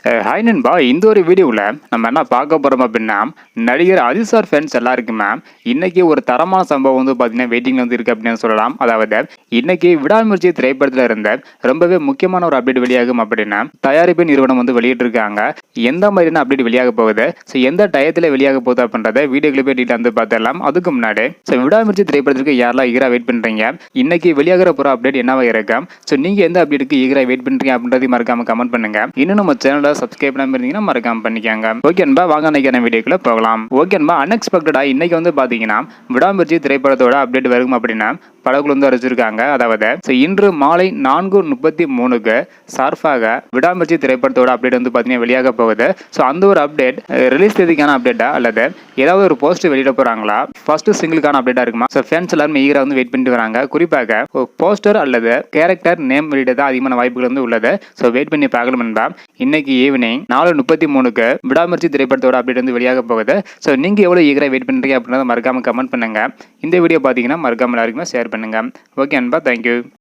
Hi நண்பா, இந்த ஒரு வீடியோவில் நம்ம என்ன பார்க்க போகிறோம் அப்படின்னா, நடிகர் அஜித் சார் ஃபேன்ஸ் எல்லாருக்குமே இன்னைக்கு ஒரு தரமான சம்பவம் வந்து பார்த்தீங்கன்னா வெயிட்டிங்கில் வந்து இருக்குது அப்படின்னு சொல்லலாம். அதாவது இன்னைக்கு விடாமுயற்சி திரைப்படத்தில் இருந்த ரொம்பவே முக்கியமான ஒரு அப்டேட் வெளியாகும் அப்படின்னா தயாரிப்பு நிறுவனம் வந்து வெளியிட்டிருக்காங்க. எந்த மாதிரியான அப்டேட் வெளியாக போகுது, ஸோ எந்த டயத்தில் வெளியாக போகுது அப்படின்றத வீடியோ கிளிப்பே டீட்டெயில் வந்து பார்த்துடலாம். அதுக்கு முன்னாடி விடாமுயற்சி திரைப்படத்துக்கு யாரெல்லாம் ஈகராக வெயிட் பண்ணுறீங்க, இன்னைக்கு வெளியாகிற போகிற அப்டேட் என்னவா இருக்கும், ஸோ நீங்கள் எந்த அப்டேட்டுக்கு ஈகராக வெயிட் பண்ணுறீங்க அப்படின்றதையும் மறக்காம கமெண்ட் பண்ணுங்க. இன்னும் நம்ம சேனலை சப்ஸ்கிரைப் பண்ணாம இருந்தீங்கன்னா மறக்காம பண்ணிக்கோங்க. ஓகே அன்பா, வாங்க இன்னைக்கான வீடியோக்குள்ள போகலாம். ஓகே அன்பா, அன்எக்ஸ்பெக்டடா இன்னைக்கு வந்து பாத்தீங்கன்னா விடாமுயற்சி திரைப்படத்தோட அப்டேட் வருகும் அப்படின்னா படகுல வந்து அறிவிச்சிருக்காங்க. அதாவது இன்று மாலை 4:33க்கு சார்பாக விடாமுயற்சி திரைப்படத்தோட அப்டேட் வந்து பாத்தீங்கன்னா வெளியாக போகுது. ஸோ அந்த ஒரு அப்டேட் ரிலீஸ் தேதிக்கான அப்டேட்டா அல்லது ஏதாவது ஒரு போஸ்ட் வெளியிட போறாங்களா, ஃபர்ஸ்ட் சிங்கிளுக்கான அப்டேட்டா இருக்குமா? ஸோ ஃபேன்ஸ் எல்லாரும் ஈகரா வந்து வெயிட் பண்ணிட்டு வராங்க. குறிப்பாக போஸ்டர் அல்லது கேரக்டர் நேம் வெளியிட தான் அதிகமான வாய்ப்புகள் வந்து உள்ளது. ஸோ வெயிட் பண்ணி பார்க்கலாம் என்பா. இன்னைக்கு ஈவினிங் 4:33க்கு விடாமுயற்சி திரைப்படத்தோட அப்டேட் வந்து வெளியாக போகுது. ஸோ நீங்க எவ்வளவு ஈகரா வெயிட் பண்றீங்க அப்படின்றத மறக்காம கமெண்ட் பண்ணுங்க. இந்த வீடியோ பாத்தீங்கன்னா மறக்காம எல்லாருக்குமே ஷேர் பண்ணுங்க. ஓகே அன்பா, தேங்க்யூ.